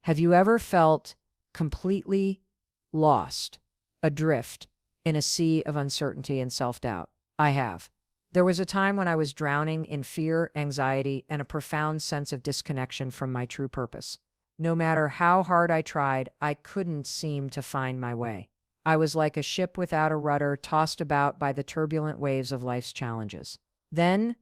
Have you ever felt completely lost, adrift in a sea of uncertainty and self-doubt? I have. There was a time when I was drowning in fear, anxiety, and a profound sense of disconnection from my true purpose. No matter how hard I tried, I couldn't seem to find my way. I was like a ship without a rudder, tossed about by the turbulent waves of life's challenges. Then,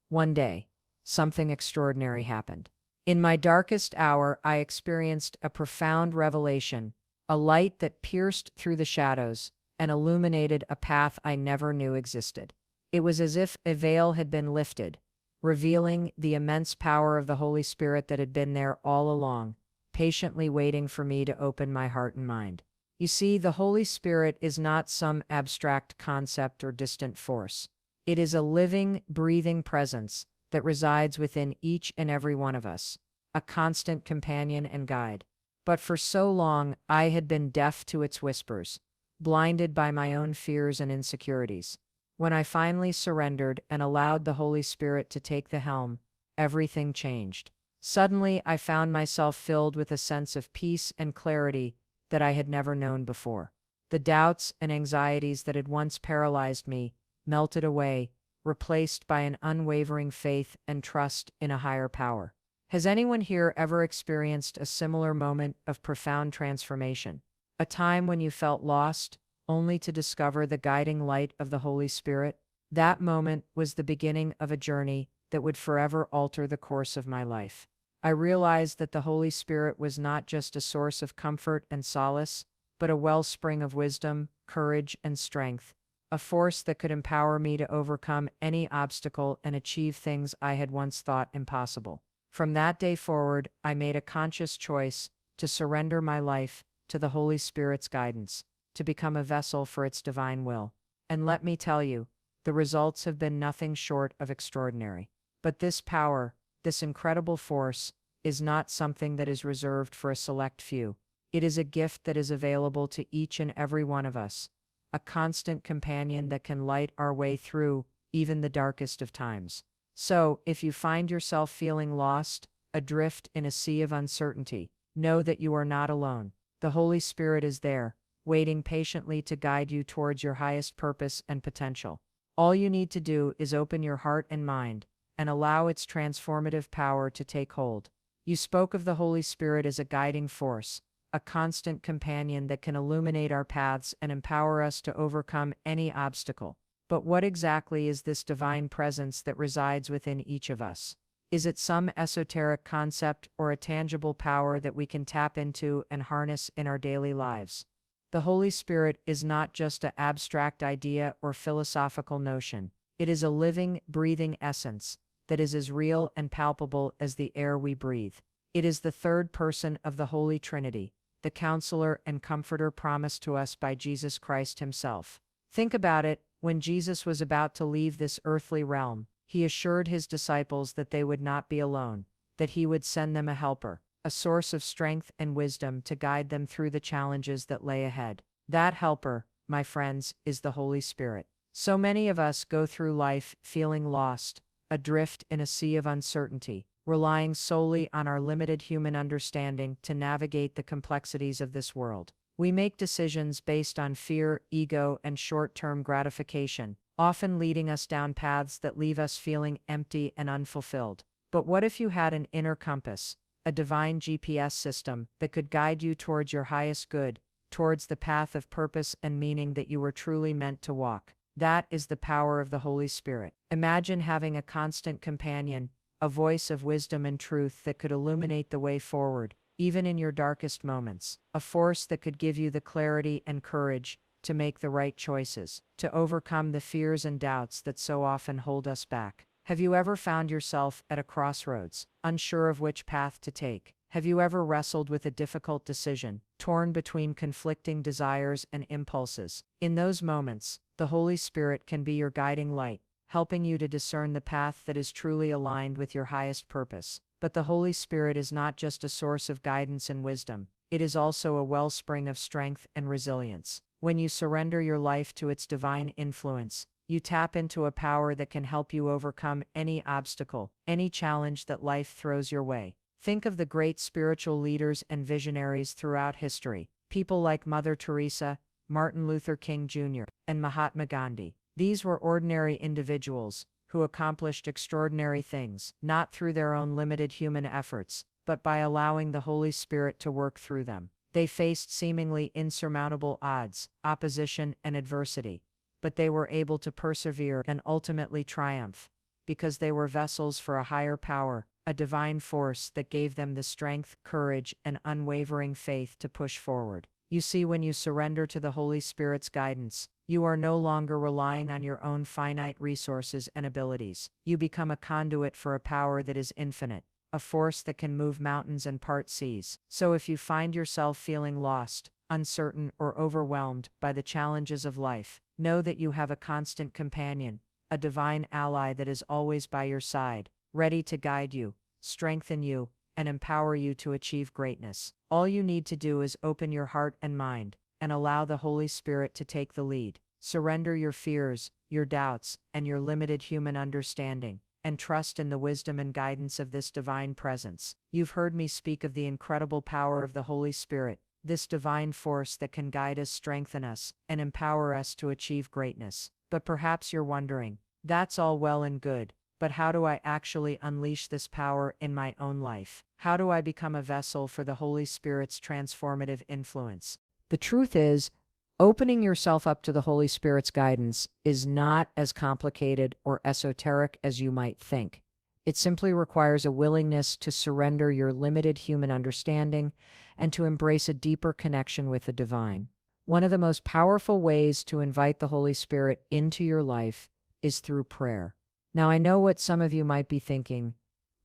one day, something extraordinary happened. In my darkest hour, I experienced a profound revelation, a light that pierced through the shadows and illuminated a path I never knew existed. It was as if a veil had been lifted, revealing the immense power of the Holy Spirit that had been there all along, patiently waiting for me to open my heart and mind. You see, the Holy Spirit is not some abstract concept or distant force. It is a living, breathing presence that resides within each and every one of us, a constant companion and guide. But for so long, I had been deaf to its whispers, blinded by my own fears and insecurities. When I finally surrendered and allowed the Holy Spirit to take the helm, everything changed. Suddenly, I found myself filled with a sense of peace and clarity that I had never known before. The doubts and anxieties that had once paralyzed me melted away, replaced by an unwavering faith and trust in a higher power. Has anyone here ever experienced a similar moment of profound transformation? A time when you felt lost, only to discover the guiding light of the Holy Spirit? That moment was the beginning of a journey that would forever alter the course of my life. I realized that the Holy Spirit was not just a source of comfort and solace, but a wellspring of wisdom, courage, and strength, a force that could empower me to overcome any obstacle and achieve things I had once thought impossible. From that day forward, I made a conscious choice to surrender my life to the Holy Spirit's guidance, to become a vessel for its divine will. And let me tell you, the results have been nothing short of extraordinary. But this power, this incredible force, is not something that is reserved for a select few. It is a gift that is available to each and every one of us, a constant companion that can light our way through even the darkest of times. So, if you find yourself feeling lost, adrift in a sea of uncertainty, know that you are not alone. The Holy Spirit is there, waiting patiently to guide you towards your highest purpose and potential. All you need to do is open your heart and mind, and allow its transformative power to take hold. You spoke of the Holy Spirit as a guiding force, a constant companion that can illuminate our paths and empower us to overcome any obstacle. But what exactly is this divine presence that resides within each of us? Is it some esoteric concept or a tangible power that we can tap into and harness in our daily lives? The Holy Spirit is not just an abstract idea or philosophical notion. It is a living, breathing essence that is as real and palpable as the air we breathe. It is the third person of the Holy Trinity, the counselor and comforter promised to us by Jesus Christ himself. Think about it. When Jesus was about to leave this earthly realm, he assured his disciples that they would not be alone, that he would send them a helper, a source of strength and wisdom to guide them through the challenges that lay ahead. That helper, my friends, is the Holy Spirit. So many of us go through life feeling lost, adrift in a sea of uncertainty, relying solely on our limited human understanding to navigate the complexities of this world. We make decisions based on fear, ego, and short-term gratification, often leading us down paths that leave us feeling empty and unfulfilled. But what if you had an inner compass, a divine GPS system that could guide you towards your highest good, towards the path of purpose and meaning that you were truly meant to walk? That is the power of the Holy Spirit. Imagine having a constant companion, a voice of wisdom and truth that could illuminate the way forward, even in your darkest moments, a force that could give you the clarity and courage to make the right choices, to overcome the fears and doubts that so often hold us back. Have you ever found yourself at a crossroads, unsure of which path to take? Have you ever wrestled with a difficult decision, torn between conflicting desires and impulses? In those moments, the Holy Spirit can be your guiding light, helping you to discern the path that is truly aligned with your highest purpose. But the Holy Spirit is not just a source of guidance and wisdom, it is also a wellspring of strength and resilience. When you surrender your life to its divine influence, you tap into a power that can help you overcome any obstacle, any challenge that life throws your way. Think of the great spiritual leaders and visionaries throughout history. People like Mother Teresa, Martin Luther King Jr., and Mahatma Gandhi. These were ordinary individuals who accomplished extraordinary things, not through their own limited human efforts, but by allowing the Holy Spirit to work through them. They faced seemingly insurmountable odds, opposition, and adversity, but they were able to persevere and ultimately triumph, because they were vessels for a higher power, a divine force that gave them the strength, courage, and unwavering faith to push forward. You see, when you surrender to the Holy Spirit's guidance, you are no longer relying on your own finite resources and abilities. You become a conduit for a power that is infinite, a force that can move mountains and part seas. So if you find yourself feeling lost, uncertain, or overwhelmed by the challenges of life, know that you have a constant companion, a divine ally that is always by your side, ready to guide you, strengthen you, and empower you to achieve greatness. All you need to do is open your heart and mind, and allow the Holy Spirit to take the lead. Surrender your fears, your doubts, and your limited human understanding, and trust in the wisdom and guidance of this divine presence. You've heard me speak of the incredible power of the Holy Spirit, this divine force that can guide us, strengthen us, and empower us to achieve greatness. But perhaps you're wondering, that's all well and good, but how do I actually unleash this power in my own life? How do I become a vessel for the Holy Spirit's transformative influence? The truth is, opening yourself up to the Holy Spirit's guidance is not as complicated or esoteric as you might think. It simply requires a willingness to surrender your limited human understanding and to embrace a deeper connection with the divine. One of the most powerful ways to invite the Holy Spirit into your life is through prayer. Now, I know what some of you might be thinking.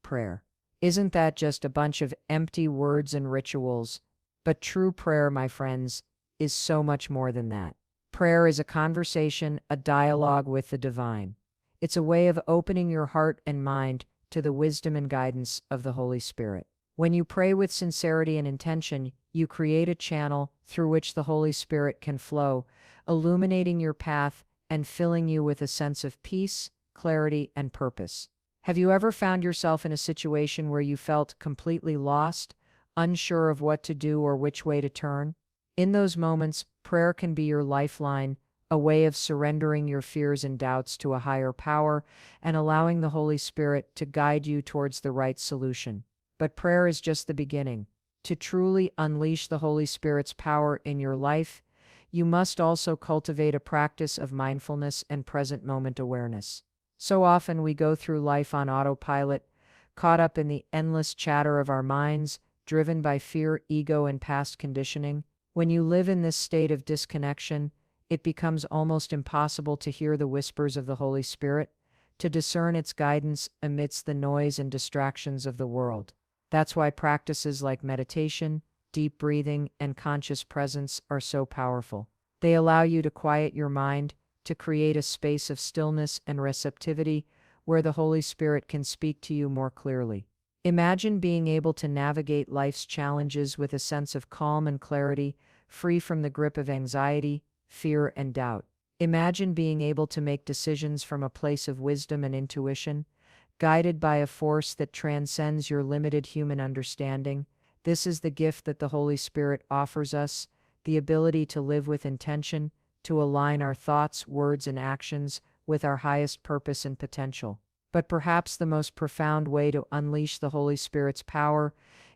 Prayer. Isn't that just a bunch of empty words and rituals? But true prayer, my friends, is so much more than that. Prayer is a conversation, a dialogue with the divine. It's a way of opening your heart and mind to the wisdom and guidance of the Holy Spirit. When you pray with sincerity and intention, you create a channel through which the Holy Spirit can flow, illuminating your path and filling you with a sense of peace, clarity, and purpose. Have you ever found yourself in a situation where you felt completely lost, unsure of what to do or which way to turn? In those moments, prayer can be your lifeline, a way of surrendering your fears and doubts to a higher power and allowing the Holy Spirit to guide you towards the right solution. But prayer is just the beginning. To truly unleash the Holy Spirit's power in your life, you must also cultivate a practice of mindfulness and present moment awareness. So often we go through life on autopilot, caught up in the endless chatter of our minds, driven by fear, ego, and past conditioning. When you live in this state of disconnection, it becomes almost impossible to hear the whispers of the Holy Spirit, to discern its guidance amidst the noise and distractions of the world. That's why practices like meditation, deep breathing, and conscious presence are so powerful. They allow you to quiet your mind, to create a space of stillness and receptivity where the Holy Spirit can speak to you more clearly. Imagine being able to navigate life's challenges with a sense of calm and clarity, free from the grip of anxiety, fear, and doubt. Imagine being able to make decisions from a place of wisdom and intuition, guided by a force that transcends your limited human understanding. This is the gift that the Holy Spirit offers us, the ability to live with intention, to align our thoughts, words, and actions with our highest purpose and potential. But perhaps the most profound way to unleash the Holy Spirit's power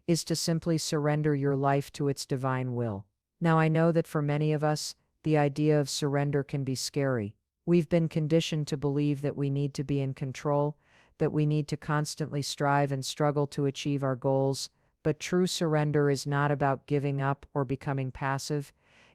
is to simply surrender your life to its divine will. Now, I know that for many of us, the idea of surrender can be scary. We've been conditioned to believe that we need to be in control, that we need to constantly strive and struggle to achieve our goals. But true surrender is not about giving up or becoming passive.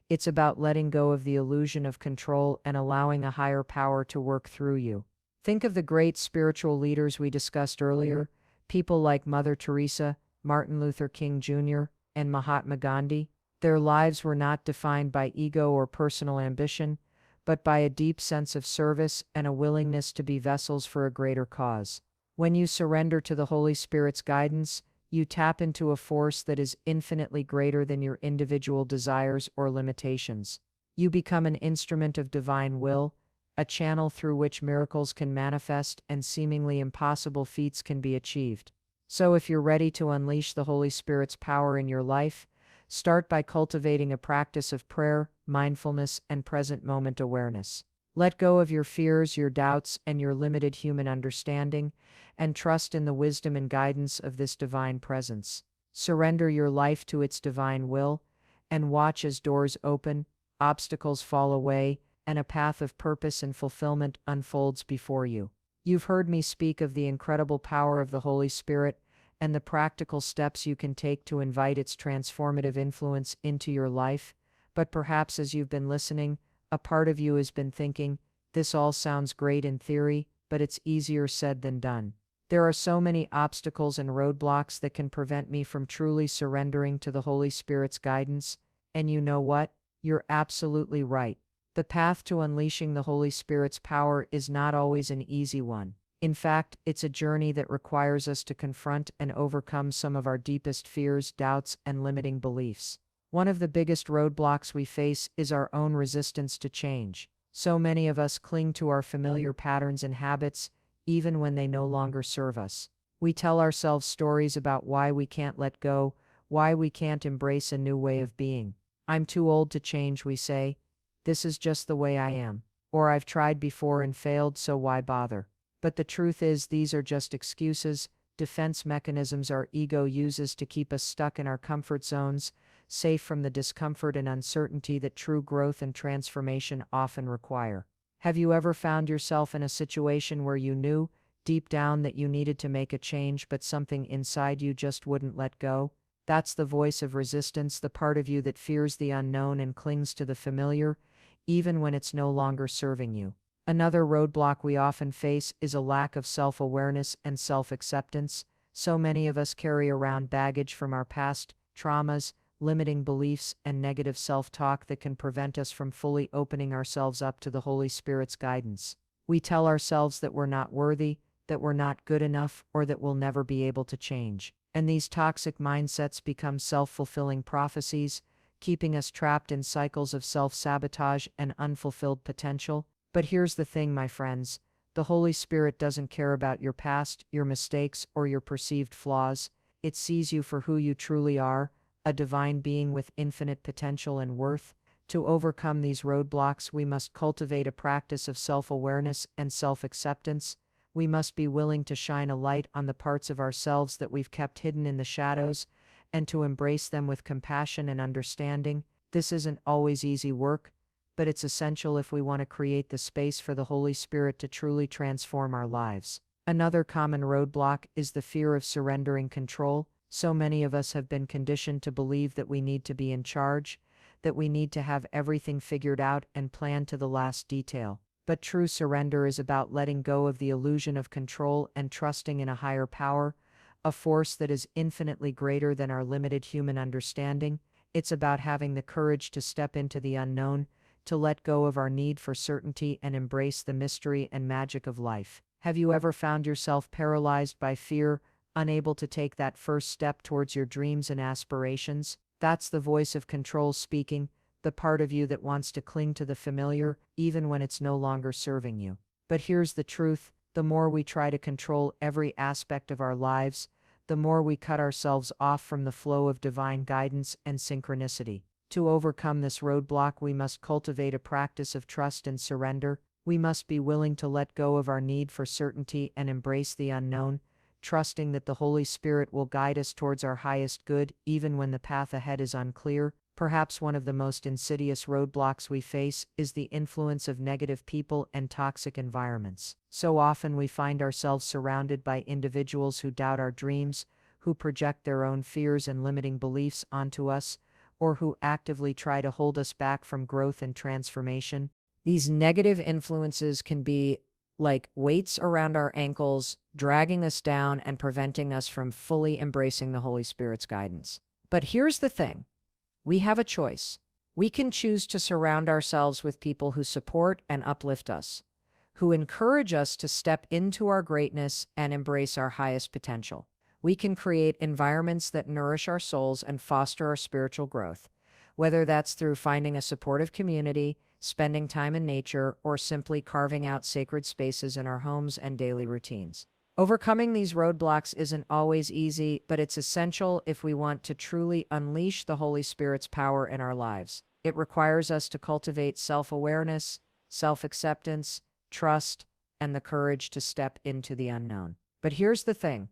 It's about letting go of the illusion of control and allowing a higher power to work through you. Think of the great spiritual leaders we discussed earlier, people like Mother Teresa, Martin Luther King Jr., and Mahatma Gandhi. Their lives were not defined by ego or personal ambition, but by a deep sense of service and a willingness to be vessels for a greater cause. When you surrender to the Holy Spirit's guidance, you tap into a force that is infinitely greater than your individual desires or limitations. You become an instrument of divine will, a channel through which miracles can manifest and seemingly impossible feats can be achieved. So if you're ready to unleash the Holy Spirit's power in your life, start by cultivating a practice of prayer, mindfulness, and present moment awareness. Let go of your fears, your doubts, and your limited human understanding, and trust in the wisdom and guidance of this divine presence. Surrender your life to its divine will, and watch as doors open, obstacles fall away, and a path of purpose and fulfillment unfolds before you. You've heard me speak of the incredible power of the Holy Spirit and the practical steps you can take to invite its transformative influence into your life, but perhaps as you've been listening, a part of you has been thinking, this all sounds great in theory, but it's easier said than done. There are so many obstacles and roadblocks that can prevent me from truly surrendering to the Holy Spirit's guidance, and you know what? You're absolutely right. The path to unleashing the Holy Spirit's power is not always an easy one. In fact, it's a journey that requires us to confront and overcome some of our deepest fears, doubts, and limiting beliefs. One of the biggest roadblocks we face is our own resistance to change. So many of us cling to our familiar patterns and habits, even when they no longer serve us. We tell ourselves stories about why we can't let go, why we can't embrace a new way of being. I'm too old to change, we say. This is just the way I am. Or I've tried before and failed, so why bother? But the truth is, these are just excuses, defense mechanisms our ego uses to keep us stuck in our comfort zones, safe from the discomfort and uncertainty that true growth and transformation often require. Have you ever found yourself in a situation where you knew, deep down, that you needed to make a change, but something inside you just wouldn't let go? That's the voice of resistance, the part of you that fears the unknown and clings to the familiar, even when it's no longer serving you. Another roadblock we often face is a lack of self-awareness and self-acceptance. So many of us carry around baggage from our past, traumas, limiting beliefs, and negative self-talk that can prevent us from fully opening ourselves up to the Holy Spirit's guidance. We tell ourselves that we're not worthy, that we're not good enough, or that we'll never be able to change. And these toxic mindsets become self-fulfilling prophecies, keeping us trapped in cycles of self-sabotage and unfulfilled potential. But here's the thing, my friends. The Holy Spirit doesn't care about your past, your mistakes, or your perceived flaws. It sees you for who you truly are, a divine being with infinite potential and worth. To overcome these roadblocks, we must cultivate a practice of self-awareness and self-acceptance. We must be willing to shine a light on the parts of ourselves that we've kept hidden in the shadows, and to embrace them with compassion and understanding. This isn't always easy work, but it's essential if we want to create the space for the Holy Spirit to truly transform our lives. Another common roadblock is the fear of surrendering control. So many of us have been conditioned to believe that we need to be in charge, that we need to have everything figured out and planned to the last detail. But true surrender is about letting go of the illusion of control and trusting in a higher power, a force that is infinitely greater than our limited human understanding. It's about having the courage to step into the unknown, to let go of our need for certainty and embrace the mystery and magic of life. Have you ever found yourself paralyzed by fear, unable to take that first step towards your dreams and aspirations? That's the voice of control speaking, the part of you that wants to cling to the familiar, even when it's no longer serving you. But here's the truth: the more we try to control every aspect of our lives, the more we cut ourselves off from the flow of divine guidance and synchronicity. To overcome this roadblock, we must cultivate a practice of trust and surrender. We must be willing to let go of our need for certainty and embrace the unknown, trusting that the Holy Spirit will guide us towards our highest good, even when the path ahead is unclear. Perhaps one of the most insidious roadblocks we face is the influence of negative people and toxic environments. So often we find ourselves surrounded by individuals who doubt our dreams, who project their own fears and limiting beliefs onto us, or who actively try to hold us back from growth and transformation. These negative influences can be like weights around our ankles, dragging us down and preventing us from fully embracing the Holy Spirit's guidance. But here's the thing. We have a choice. We can choose to surround ourselves with people who support and uplift us, who encourage us to step into our greatness and embrace our highest potential. We can create environments that nourish our souls and foster our spiritual growth, whether that's through finding a supportive community, spending time in nature, or simply carving out sacred spaces in our homes and daily routines. Overcoming these roadblocks isn't always easy, but it's essential if we want to truly unleash the Holy Spirit's power in our lives. It requires us to cultivate self-awareness, self-acceptance, trust, and the courage to step into the unknown. But here's the thing.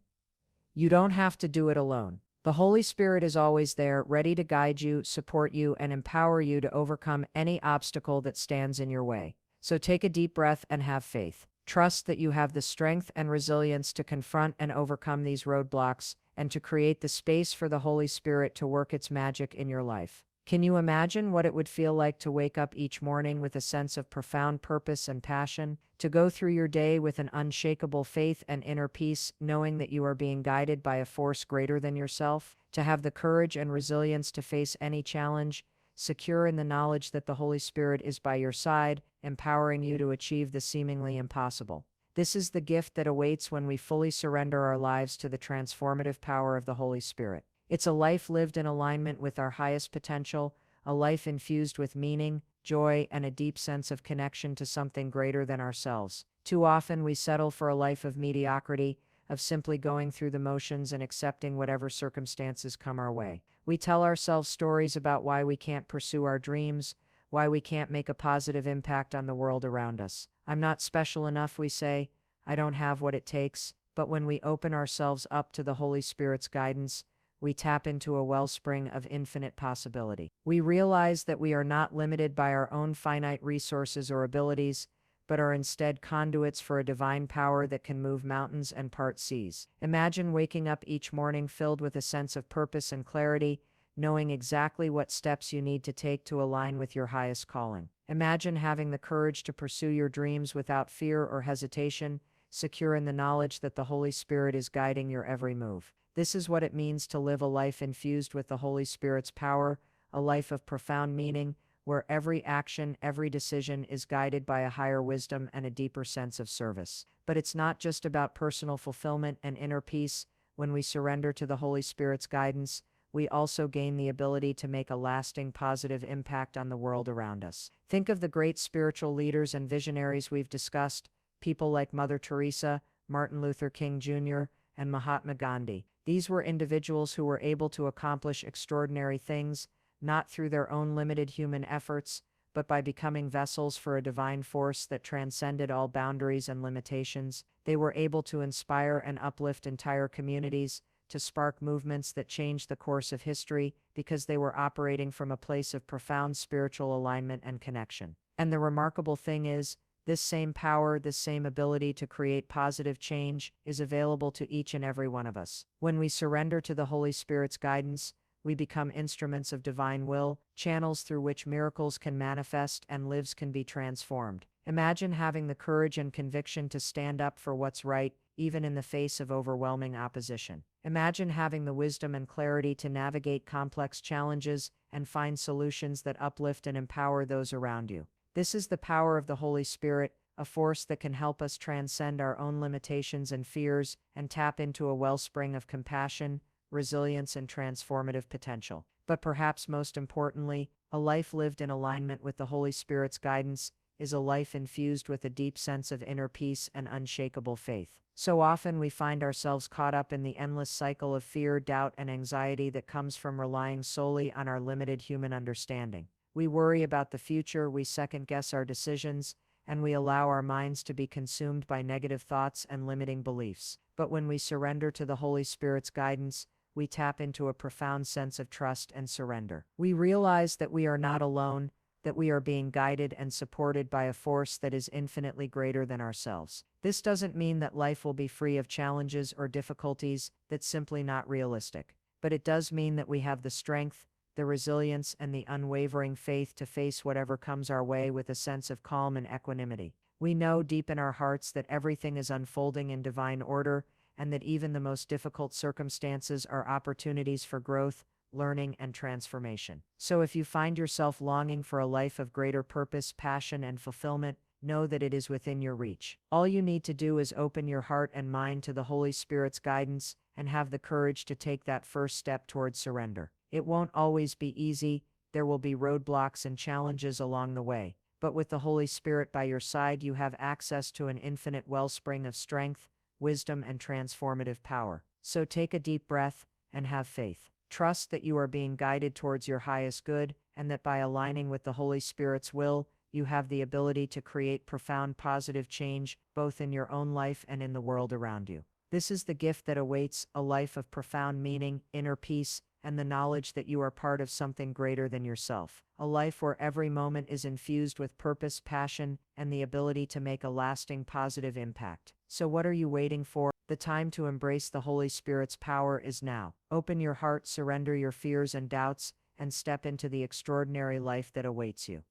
You don't have to do it alone. The Holy Spirit is always there, ready to guide you, support you, and empower you to overcome any obstacle that stands in your way. So take a deep breath and have faith. Trust that you have the strength and resilience to confront and overcome these roadblocks and to create the space for the Holy Spirit to work its magic in your life. Can you imagine what it would feel like to wake up each morning with a sense of profound purpose and passion, to go through your day with an unshakable faith and inner peace, knowing that you are being guided by a force greater than yourself, to have the courage and resilience to face any challenge, secure in the knowledge that the Holy Spirit is by your side, empowering you to achieve the seemingly impossible? This is the gift that awaits when we fully surrender our lives to the transformative power of the Holy Spirit. It's a life lived in alignment with our highest potential, a life infused with meaning, joy, and a deep sense of connection to something greater than ourselves. Too often we settle for a life of mediocrity, of simply going through the motions and accepting whatever circumstances come our way. We tell ourselves stories about why we can't pursue our dreams, why we can't make a positive impact on the world around us. I'm not special enough, we say. I don't have what it takes. But when we open ourselves up to the Holy Spirit's guidance, we tap into a wellspring of infinite possibility. We realize that we are not limited by our own finite resources or abilities, but are instead conduits for a divine power that can move mountains and part seas. Imagine waking up each morning filled with a sense of purpose and clarity, knowing exactly what steps you need to take to align with your highest calling. Imagine having the courage to pursue your dreams without fear or hesitation, secure in the knowledge that the Holy Spirit is guiding your every move. This is what it means to live a life infused with the Holy Spirit's power, a life of profound meaning, where every action, every decision is guided by a higher wisdom and a deeper sense of service. But it's not just about personal fulfillment and inner peace. When we surrender to the Holy Spirit's guidance, we also gain the ability to make a lasting positive impact on the world around us. Think of the great spiritual leaders and visionaries we've discussed, people like Mother Teresa, Martin Luther King Jr., and Mahatma Gandhi. These were individuals who were able to accomplish extraordinary things, not through their own limited human efforts, but by becoming vessels for a divine force that transcended all boundaries and limitations. They were able to inspire and uplift entire communities, to spark movements that changed the course of history, because they were operating from a place of profound spiritual alignment and connection. And the remarkable thing is, this same power, this same ability to create positive change is available to each and every one of us. When we surrender to the Holy Spirit's guidance, we become instruments of divine will, channels through which miracles can manifest and lives can be transformed. Imagine having the courage and conviction to stand up for what's right, even in the face of overwhelming opposition. Imagine having the wisdom and clarity to navigate complex challenges and find solutions that uplift and empower those around you. This is the power of the Holy Spirit, a force that can help us transcend our own limitations and fears and tap into a wellspring of compassion, resilience, and transformative potential. But perhaps most importantly, a life lived in alignment with the Holy Spirit's guidance is a life infused with a deep sense of inner peace and unshakable faith. So often we find ourselves caught up in the endless cycle of fear, doubt, and anxiety that comes from relying solely on our limited human understanding. We worry about the future, we second-guess our decisions, and we allow our minds to be consumed by negative thoughts and limiting beliefs. But when we surrender to the Holy Spirit's guidance, we tap into a profound sense of trust and surrender. We realize that we are not alone, that we are being guided and supported by a force that is infinitely greater than ourselves. This doesn't mean that life will be free of challenges or difficulties. That's simply not realistic. But it does mean that we have the strength, the resilience, and the unwavering faith to face whatever comes our way with a sense of calm and equanimity. We know deep in our hearts that everything is unfolding in divine order, and that even the most difficult circumstances are opportunities for growth, learning, and transformation. So if you find yourself longing for a life of greater purpose, passion, and fulfillment, know that it is within your reach. All you need to do is open your heart and mind to the Holy Spirit's guidance and have the courage to take that first step towards surrender. It won't always be easy, there will be roadblocks and challenges along the way, but with the Holy Spirit by your side you have access to an infinite wellspring of strength, wisdom, and transformative power. So take a deep breath and have faith. Trust that you are being guided towards your highest good, and that by aligning with the Holy Spirit's will, you have the ability to create profound positive change, both in your own life and in the world around you. This is the gift that awaits: a life of profound meaning, inner peace, and the knowledge that you are part of something greater than yourself. A life where every moment is infused with purpose, passion, and the ability to make a lasting positive impact. So what are you waiting for? The time to embrace the Holy Spirit's power is now. Open your heart, surrender your fears and doubts, and step into the extraordinary life that awaits you.